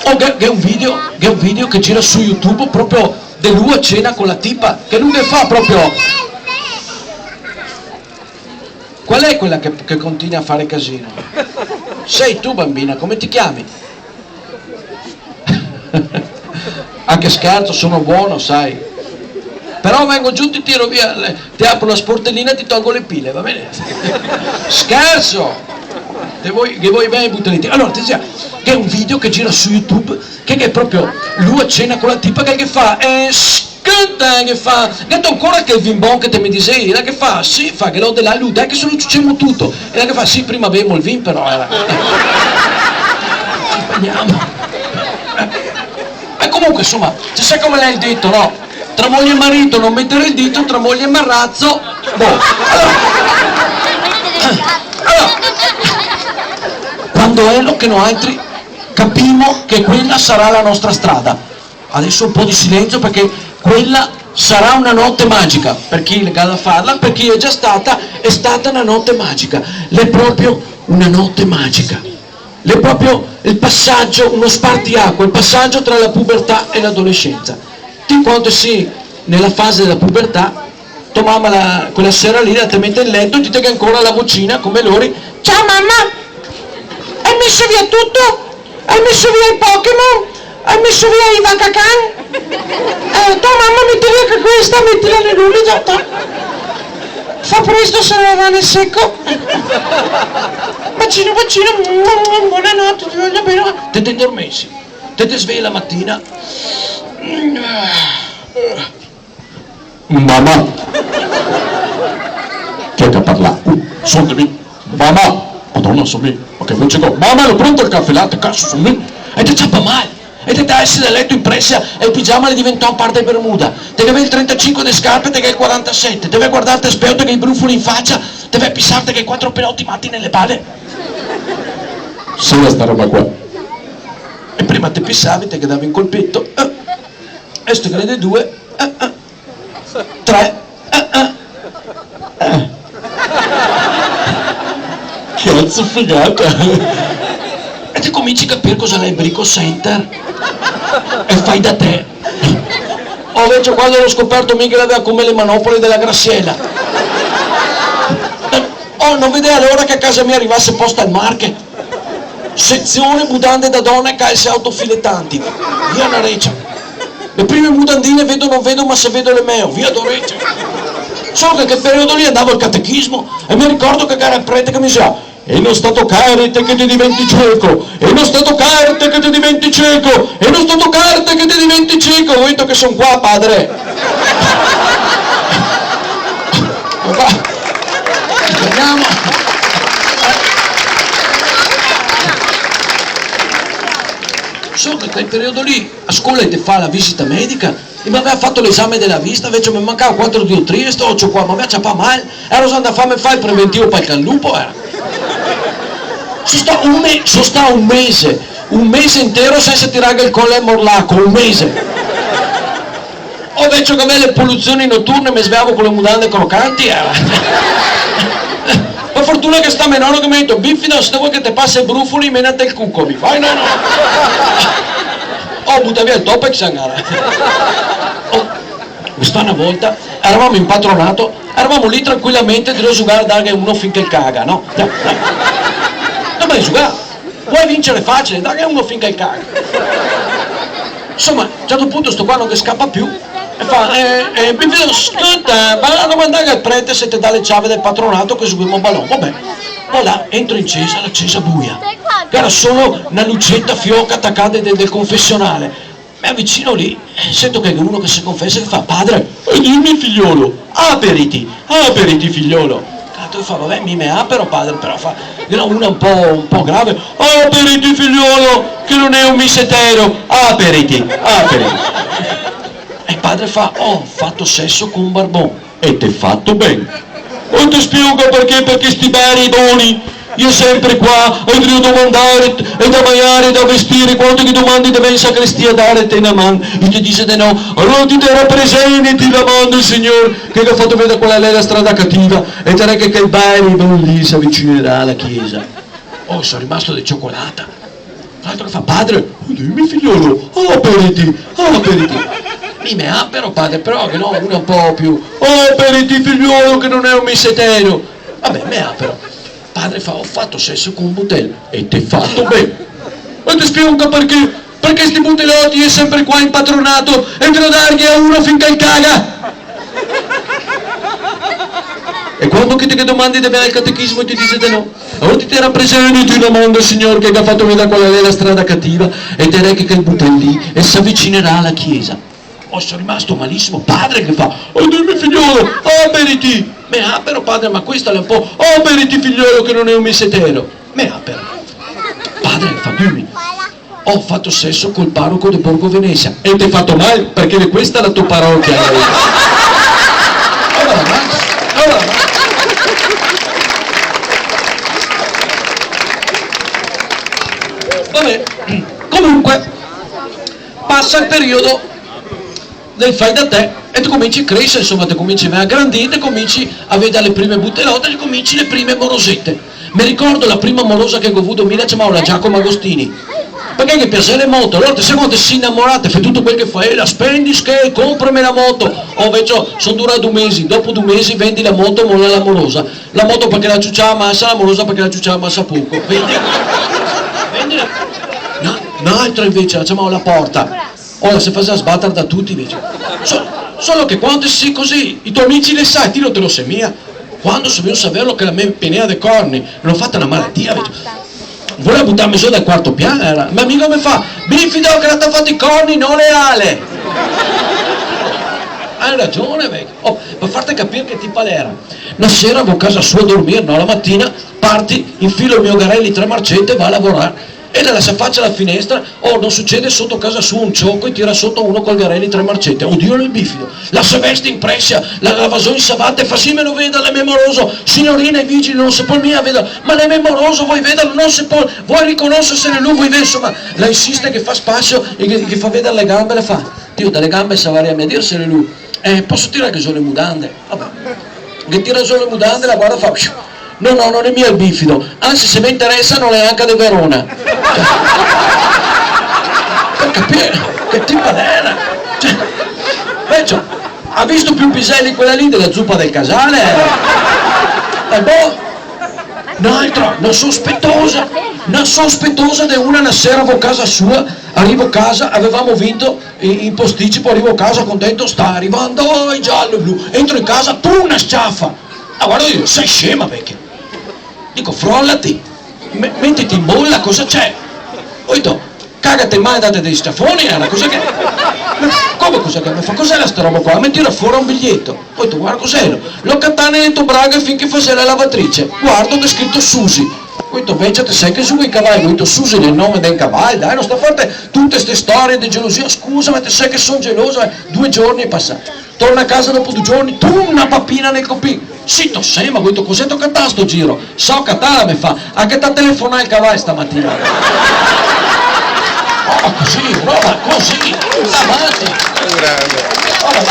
Oh, che è un video che gira su YouTube proprio di lui a cena con la tipa, che lui che fa proprio... Qual è quella che continua a fare casino? Sei tu, bambina, come ti chiami? Anche scherzo, sono buono, sai. Però vengo giù, ti tiro via, ti apro la sportellina e ti tolgo le pile, va bene? Scherzo! Che vuoi bene buttare lì. Allora, ti dicevo, che è un video che gira su YouTube, che è proprio lui a cena con la tipa che fa... che fa, gatto ancora che il vimbon che te mi disegni, la che fa, sì, fa che lo della lui, dai che se lo ciucciamo tutto, e la che fa, sì, prima abbiamo il vin però era. Ci sbagliamo. E comunque, insomma, se sai come l'hai detto, no? Tra moglie e marito non mettere il dito, tra moglie e marrazzo, boh. Allora, quando è lo che noi altri capimo che quella sarà la nostra strada. Adesso un po' di silenzio perché quella sarà una notte magica, per chi è legato a farla, per chi è già stata, è stata una notte magica, è proprio una notte magica, è proprio il passaggio, uno spartiacque, il passaggio tra la pubertà e l'adolescenza. Ti quando sei nella fase della pubertà, tua mamma quella sera lì ti mette in letto e ti tega ancora la vocina come loro, ciao mamma, hai messo via tutto? Hai messo via i Pokémon? Hai messo via i Vacacan? Tua mamma metti via che questa, mettila nell'uligiata. Fa presto se non va nel secco. Bacino, buonanotte, ti voglio bene. Te ti dormessi, te ti svegli la mattina. Mamma. Chi è che parla? Sono di me. Mamma. Madonna, sono me. Ma che voce go? Mamma, l'ho pronto il caffè latte, cazzo, sono me. E ti ciappa male. E te esci dal letto in pressia e il pigiama le diventò un par di bermuda, te avevi il 35 di scarpe, te che il 47, deve guardarti spento che i brufoli in faccia, deve pissarti che i 4 pelotti matti nelle palle. Solo sta roba qua. E prima te pissavi, te che davi in colpetto, e sto che ne 2, 3, cazzo figata. E ti cominci a capire cosa è il Brico Center e fai da te. Oh, invece quando l'ho scoperto Miguel aveva come le manopole della Graziella. Oh, non vedeva l'ora che a casa mia arrivasse Postal Market, sezione mutande da donna e calze autofilettanti, via Nareccia. Le prime mutandine non vedo ma se vedo le meo, via Doreccia. Solo che in quel periodo lì andavo al catechismo e mi ricordo che era il prete che mi diceva: e non sta toccare te che ti diventi cieco, e non sta toccare te che ti diventi cieco, e non sta toccare te che ti diventi cieco. Ho detto che sono qua, padre. Andiamo. So che in quel periodo lì a scuola ti fa la visita medica e mi aveva fatto l'esame della vista, invece mi mancava 4 dioptrie, sto occhio qua, mi aveva ciappato male, ero andato a farmi fare il preventivo per il callupo, era. Sono stato un mese intero senza tirare il collo al morlacco, un mese. Ho invece che a me le polluzioni notturne mi svegliavo con le mutande croccanti, era. Per fortuna che sta menone che mi ha detto: Bifido, se vuoi che ti passa i brufoli, menate il cucco, mi fai? No. Oh, butta via il topex, angara. Oh, quest'anna volta eravamo in patronato, eravamo lì tranquillamente, devo giocare a dare uno finché caga, no? Non devi giocare, vuoi vincere facile, dai uno finché caga. Insomma, a un certo punto sto qua non che scappa più e fa, Bifido, scusa, va a domandare al prete se ti dà le chiavi del patronato che seguiamo un ballone. Vabbè, voilà, entro in chiesa, la chiesa buia, era solo una lucetta fioca attaccata del confessionale. Mi avvicino lì, sento che è uno che si confessa e fa: padre, dimmi figliolo, aperiti figliolo. Tanto fa, vabbè, mi me apero padre, però fa una un po' grave: aperiti figliolo, che non è un missetero, aperiti. E il padre fa: ho fatto sesso con un barbone e t'è fatto bene. O ti spiego perché sti bari buoni, io sempre qua, e devo domandare, e da mangiare, da vestire, quando ti domandi dove in sacrestia dare te una mano, e ti dice di no, allora ti rappresenti la mano il Signore, che ha fatto vedere qual è la strada cattiva, e te che il bari non lì si avvicinerà alla chiesa. Oh, sono rimasto di cioccolata. L'altro che fa, padre, dimmi figliolo, aperiti. Mi apero padre, però che no, uno un po' più, aperiti figliolo che non è un missetero. Vabbè, me apero. Padre fa, ho fatto sesso con un butello e ti fatto bene. E ti spiego perché sti butellotti è sempre qua in patronato e te lo dargli a uno finché caga. E quando che ti domandi di avere il catechismo e ti dice di no, allora ti rappresenti una manda signor che ha fatto vedere qual è la strada cattiva e te rechi che il butelli e si avvicinerà alla chiesa. Sono rimasto malissimo, padre che fa, dimmi figliolo, aperiti. Me apero padre, ma questa è un po', aperiti figliolo che non è un missetero. Me apero. Padre che fa, dimmi, ho fatto sesso col parroco di Borgo Venezia e ti hai fatto male perché questa è la tua parrocchia. Allora. Vabbè, comunque passa il periodo del fai da te e tu cominci a crescere, insomma ti cominci a aggrandire, cominci a vedere le prime buttelotte e cominci le prime morosette. Mi ricordo la prima morosa che ho avuto mi chiamava Giacomo Agostini, perché mi piaceva molto, allora se quando si innamorate fai tutto quel che fai, la spendi, che comprami la moto, invece sono durato 2 mesi, dopo 2 mesi vendi la moto, molla la morosa, la moto perché la ciucciava massa, la morosa perché la ciucciava massa poco, vendi la... No, un'altra invece la chiamavo la porta, ora si faceva sbattere da tutti invece, solo che quando sei così, i tuoi amici le sai, ti non te lo sei mia, quando sono venuto a saperlo che la mia penea dei corni, l'ho fatta una malattia invece. Voleva buttarmi su dal 4º piano, era. Ma amico mi fa, bifido che l'ha fatto i corni, non le ale. Hai ragione, vecchio. Per farti capire che tipo era. Una sera avevo a casa sua a dormire, no, la mattina parti, infilo il mio Garelli 3 marcette e va a lavorare. E lei si affaccia alla finestra, non succede sotto casa sua un ciocco e tira sotto uno col Garelli 3 marcette. Oddio il bifido. La si veste in prescia, la vasò in savate e fa sì me lo veda, l'è memoroso. Signorina i vigili non si può mia vedere, ma l'è memoroso, vuoi vederlo, non si può, vuoi riconoscersene lui, vuoi vedere, insomma, la insiste che fa spazio e che fa vedere le gambe, le fa. Dio, dalle gambe savarei a me dirsene lui. Posso tirare che sono le mutande? Vabbè. Che tira solo le mutande, la guarda fa... No, non è mio il bifido, anzi se mi interessa non è anche di Verona. Per capire che tipo era. Ha visto più piselli quella lì della zuppa del casale? Un'altra, una sospettosa di una sera avevo casa sua, arrivo a casa, avevamo vinto in posticipo, arrivo a casa contento, sta arrivando, giallo blu, entro in casa, tu una sciaffa. Guarda io, sei scema vecchia. Dico, frollati, mettiti in bolla, cosa c'è? Ho detto, cagate mai, date dei stafoni, era cosa che... Come cosa che? Mi fa, cos'era sta roba qua? Mi tira fuori un biglietto. Ho detto, guarda cos'era? L'ho cattane dentro Braga finché fosse la lavatrice. Guardo che è scritto Susi. Ho detto, invece te sai che su quei cavalli? Ho detto, Susi nel nome del cavallo, dai, non sta a fare tutte queste storie di gelosia. Scusa, ma te sai che sono gelosa? 2 giorni è passato. Torna a casa dopo 2 giorni, tu una pappina nel copino. Sì, to sei, ma ho detto, cos'è to cattare sto giro? So cattare, mi fa, a che t'ha telefonato il cavallo stamattina? Così, roba, così, avanti. Roba,